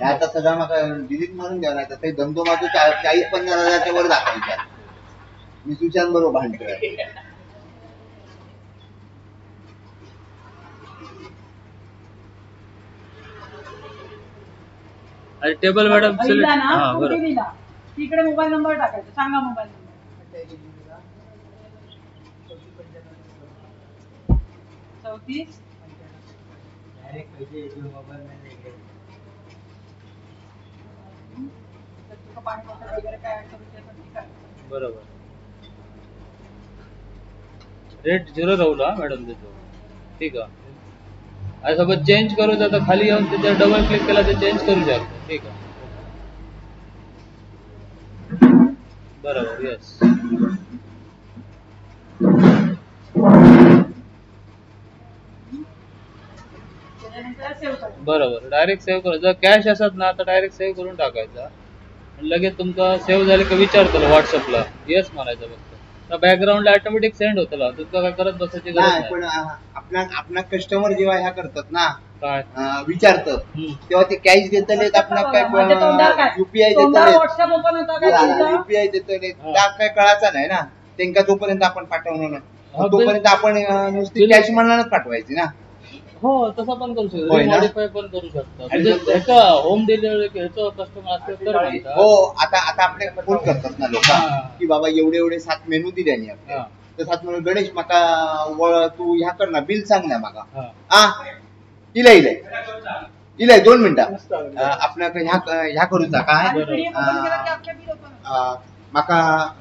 आता सगळा मला डिलीट मारून द्यावा नाही तर धंदो माझं 40-50 वर दाखवायचा मी तुझ्यान बरोबर भांडतोय अरे टेबल मॅडम पहिला ना हा कुठे बरोबर. दिला तिकडे मोबाईल नंबर टाकायचा सांगा मोबाईल नंबर 34 तर तुका पाणी बॉटल वगैरे काय ऍड करूचे असेल ती करायचं. बरोबर. रेट 0 राहुला मॅडम त्याचं. ठीक आहे. आणि सोबत चेंज करूचा तर खाली येऊन त्याच्यावर डबल क्लिक केला तर चेंज करू शकतो. ठीक आहे. बरोबर. येस. त्याच्यानंतर सेव्ह करायचं. बरोबर. डायरेक्ट सेव्ह करू. जर कॅश असत ना तर डायरेक्ट सेव्ह करून टाकायचा आणि लगेच तुमचा सेव्ह झाले का विचारतो व्हॉट्सअपला येस म्हणायचं फक्त. तर बॅकग्राऊंडला ऑटोमॅटिक सेंड होतं. तुमचं काय करत बसायची गरज नाही नाही. पण आपला कस्टमर जेव्हा ह्या करतात ना काय विचारतात तेव्हा ते कॅश देतले आपला माझ्या तोंडावर काय काय? युपीआय तोंडावर देतले व्हॉट्सअप ओपन होता काय तुमचा? युपीआय देतले त्या काय कळायचं नाही ना त्यांना जोपर्यंत आपण पाठवणार हा, नाही तोपर्यंत आपण नुसती कॅश म्हणूनच पाठवायची ना हो तसं पण करू शकतो. होय ना? मॉडिफाय पण करू शकता. आणि म्हणजे जर- ह्याचा होम डिलिव्हरी ह्याचं कस्टमर असेल तर म्हणता. हो आता आपले फोन करतात ना लोक हा. की बाबा एवढे 7 मेनू दिल्याने आपल्या हा, तर 7 मेनू गणेश माका तू ह्या कर ना बिल सांग ना माका हा. इलाय 2 मिनिटं आपल्या ह्या करूचा काय आणि PDF ओपन केला की आपल्या बिल ओपन होतं. माका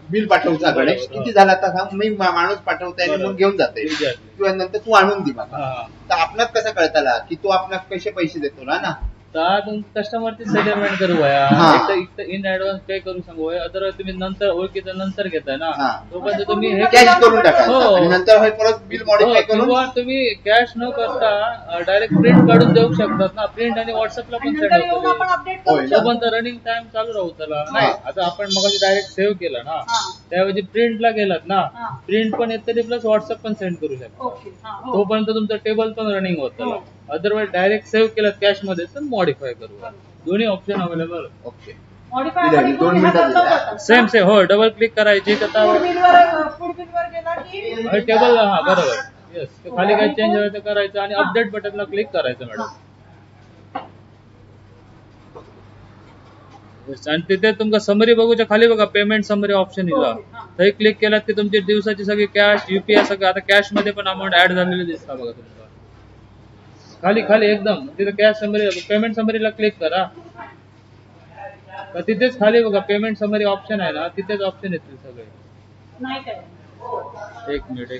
बिल पाठवचा गणेश किती झाला आता सांग मी माणूस पाठवताय आणि मग घेऊन जाते Exactly. किंवा नंतर तू आणून दे माका हा. तर आपणाच कसं कळताला की तो आपणास कसे पैसे देतो ना तर कस्टमरची सेटलमेंट करू हा. एक तर इन ऍडव्हान्स पे करू सांगू अदर तुम्ही नंतर ओळखीचं नंतर घेताय ना हा. तोपर्यंत तुम्ही हे कॅश करून टाका हो. आणि नंतर हे परत बिल मॉडिफाय हो, करून किंवा तुम्ही कॅश न करता डायरेक्ट प्रिंट काढून देऊ शकतात ना. प्रिंट आणि व्हॉट्सअपला आणि पण नंतर सेंड येऊन आपण होतो. अपडेट होय करू ना? शकतो. तोपर्यंत रनिंग टाइम चालू राहू त्याला नाही. आता आपण मग डायरेक्ट सेव्ह केलं ना हा. त्याऐवजी प्रिंटला गेलात ना हा. प्रिंट पण येत तरी प्लस व्हॉट्सअप पण सेंड करू शकतो. ओके हा हो. तोपर्यंत तुमचं टेबल पण रनिंग होत हो. अदरवाईज डायरेक्ट सेव्ह केलं कॅश मध्ये तर मॉडिफाय करू. दोन्ही ऑप्शन अवेलेबल. ओके मॉडिफाय दिलं, आपण दोन इकडून मिनिटात ह्या दिलं. करतो. सेम सेम हो डबल क्लिक करायची तर फूड बिलवर गेला की टेबल हा बरोबर येस खाली काय चेंज व्हायचं करायचं आणि हा. अपडेट बटनला क्लिक करायचं मॅडम. Yes, आणि तिथे तुमका समरी बघूच्या खाली बघा पेमेंट समरी ऑप्शन येईल. ओके, हा. तर क्लिक केलात की तुमची दिवसाची सगळी कॅश युपीआय सगळं आता कॅश मध्ये पण अमाऊंट ऍड झालेली दिसता बघा तुमचा खाली खाली एकदम तिथे कॅश समरी पेमेंट समरीला क्लिक करा. तर तिथेच खाली बघा पेमेंट समरी ऑप्शन आहे ना तिथेच ऑप्शन येतील सगळे. नाही काय एक मिनिट काय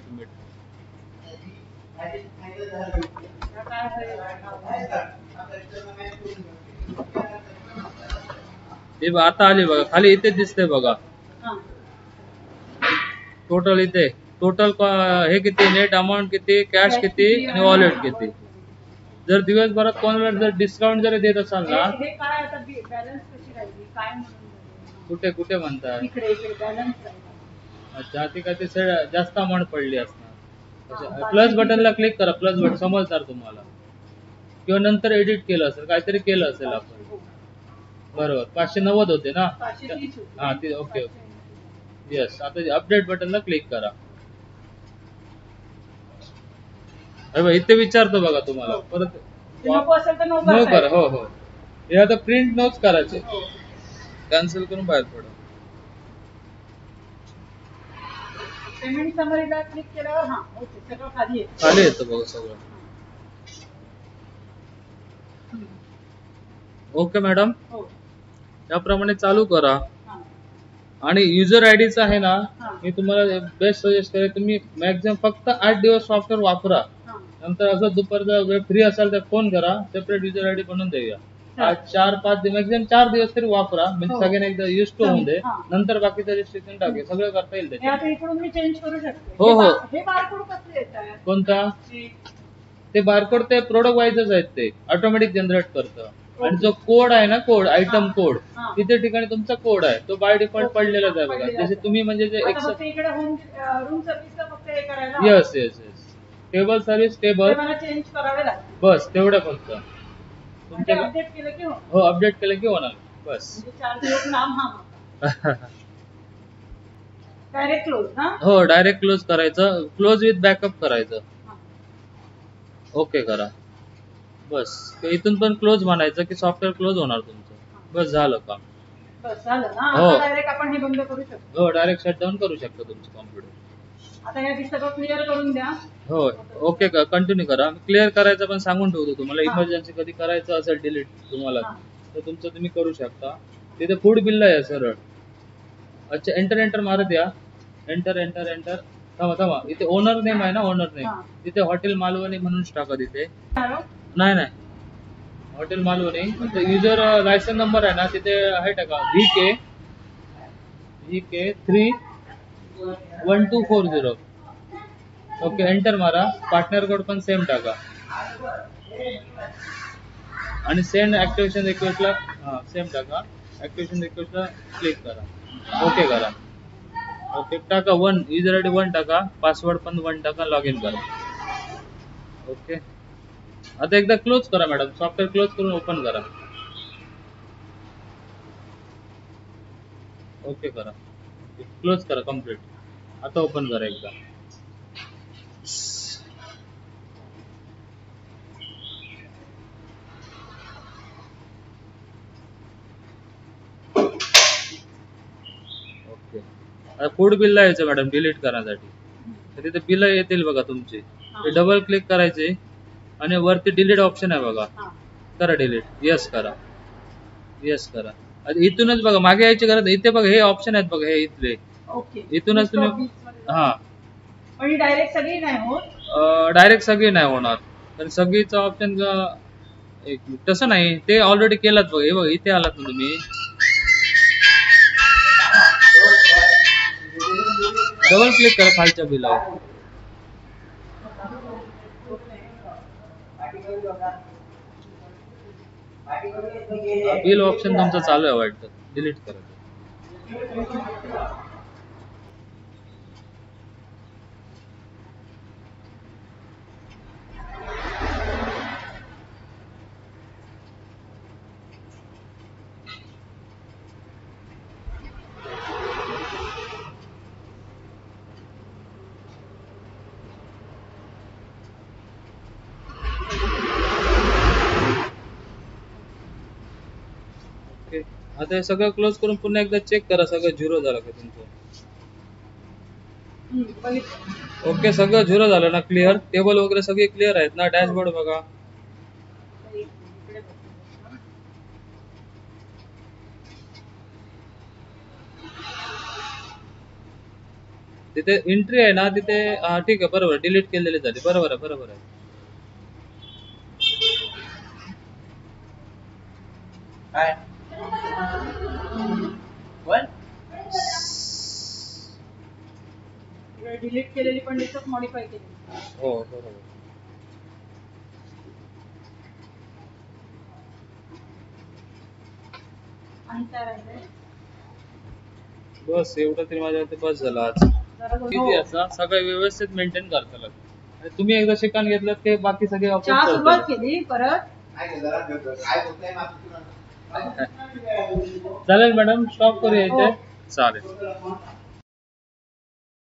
हे आता आली बघा खाली इथे दिसते बघा टोटल इथे टोटल हे किती नेट अमाऊंट किती कॅश किती आणि वॉलेट किती. जर दिवसभरात कोणाला जर डिस्काउंट जरी देत असाल ना हे काय आता बॅलन्स कशी राहिली काय म्हणून कुठे कुठे म्हणता इकडे बॅलन्स अच्छा ती काय ते जास्त अमाऊंट पडली असणार. प्लस बटनला क्लिक करा प्लस बटन समजणार तुम्हाला किंवा नंतर एडिट केलं असेल काहीतरी केलं असेल आपण बरोबर 590 होते ना. 530 हा ते ओके ओके येस आता अपडेट बटनला क्लिक करा. इथे विचारतो बघा तुम्हाला परत नको असेल तर नो नको करा. हो हो हे आता प्रिंट नोच करायचे कॅन्सल करून बाहेर पडा. पेमेंट समरीला क्लिक केल्यावर हा ओके सगळं खाली आहे. खाली येतं बघा सगळं. ओके मॅडम हो त्याप्रमाणे चालू करा. हा आणि युजर आयडीचा आहे ना हा. मी तुम्हाला बेस्ट सजेस्ट करेन तुम्ही मॅक्झिमम फक्त 8 दिवस सॉफ्टवेअर वापरा. हा नंतर असं दुपारचा वेळ फ्री असाल तर फोन करा, सेपरेट युजर आयडी बनवून देऊया. आज 4-5 दिवस मॅक्झिमम 4 दिवस तरी वापरा, म्हणजे हो. सगळ्यांना एकदा युज टू होऊन दे. हा. नंतर बाकीचं रिस्ट्रिक्शन टाके, सगळं करता येईल हे त्याच्यात. आता इकडून मी चेंज करू शकते. हो, हो. हे बारकोड कसले येत आहे? कोणता? ते बारकोड ते प्रोडक्ट वाईजच आहेत, ते ऑटोमॅटिक जनरेट करतं. आणि जो कोड आहे ना, कोड आयटम कोड, हा. तिथे ठिकाणी तुमचा कोड आहे, तो बाय डिफॉल्ट पडलेलाच आहे बघा. पडलेलाच जसे आहे. तुम्ही म्हणजे जे आता फक्त इकडे रूम सर्व्हिसला फक्त हे करायला yes yes yes, table service table, ते मला चेंज करावे लागतील. बस तेवढं फक्त. म्हणजे अपडेट केलं की हो. हो, अपडेट केलं की होणार बस. म्हणजे 4 दिवस लांब हा डायरेक्ट क्लोज ना. हो, डायरेक्ट क्लोज करायचं, क्लोज विथ बॅकअप करायचं. ओके करा बस. इथून पण क्लोज म्हणायचं की सॉफ्टवेअर क्लोज होणार तुमचं, बस झालं काम. बस झालं ना. हो. आता डायरेक्ट आपण हे बंद करू शकतो. हो, डायरेक्ट शटडाऊन करू शकतो तुमचं कॉम्प्युटर. आता हे सगळं क्लिअर करून द्या. हो, ओके का, कंटिन्यू करा. क्लिअर करायचं पण सांगून ठेवतो तुम्हाला, हा. इमर्जन्सी कधी करायचं असेल डिलीट तुम्हाला, हा. तर तुमचं तुम्ही करू शकता. तिथे फूड बिल आहे सरळ. अच्छा, एंटर मारत या. Enter enter enter. थांबा, इथे ओनर नेम आहे ना, ओनर नेम, हा. तिथे हॉटेल मालवणी म्हणून टाका तिथे. हॅलो. नाही, hotel Malvani. User license number आहे ना, तिथे आहे टाका VK 31240. ओके, एंटर मारा. पार्टनर कोड पण सेम टाका आणि सेंड ऍक्टिव्हेशन रिक्वेस्टला सेम टाका. ऍक्टिव्हेशन रिक्वेस्टला क्लिक करा. ओके करा. ओके टाका 1 युजर आयडी 1 टाका, पासवर्ड पण 1 टाका, लॉग इन करा. ओके, आता एकदा क्लोज करा मॅडम, सॉफ्टवेअर क्लोज करून ओपन करा. ओके करा, क्लोज करा कम्प्लीट. आता ओपन करा एकदा. ओके, आता फूड बिल यायचं मॅडम डिलीट करण्यासाठी. तर तिथे बिल येतील बघा तुमची, ते डबल क्लिक करायचे आणि वरती डिलीट ऑप्शन आहे बघा, करा डिलीट. येस करा. इथूनच बघा, मागे यायची गरज. इथे बघा हे ऑप्शन आहेत बघा, हे इथले. ओके, इथूनच तुम्ही डायरेक्ट सगळी नाही होत. डायरेक्ट सगळी नाही होणार, तर सगळीचा ऑप्शन एक तसं नाही, ते ऑलरेडी केलात बघा. हे बघा इथे आलात ना तुम्ही, डबल क्लिक करा खालच्या बिलावर. बिल ऑप्शन तुमचं चालू आहे वाटतं, डिलीट करा. ओके, आता हे सगळं क्लोज करून पुन्हा एकदा चेक करा, सगळं झिरो झालं का तुमचं. ओके, सगळं झिरो झालं ना, क्लिअर. टेबल वगैरे सगळे क्लिअर आहेत ना, डॅशबोर्ड बघा. तिथे एंट्री आहे ना, तिथे ठीक आहे, बरोबर, डिलीट केलेली झाली. बरोबर आहे. काय डिलीट केलेली पण लिस्ट मॉडिफाय केली. हो, बरोबर. आणि काय राहिलंय? बस एवढं तरी माझ्या बस झालं आज. किती असा सगळं व्यवस्थित मेंटेन करता लागतं. तुम्ही एकदा शिकून घेतलं की बाकी सगळे चहा सुरुवात केली परत. चालेल मॅडम, स्टॉप करूया इथे. चालेल.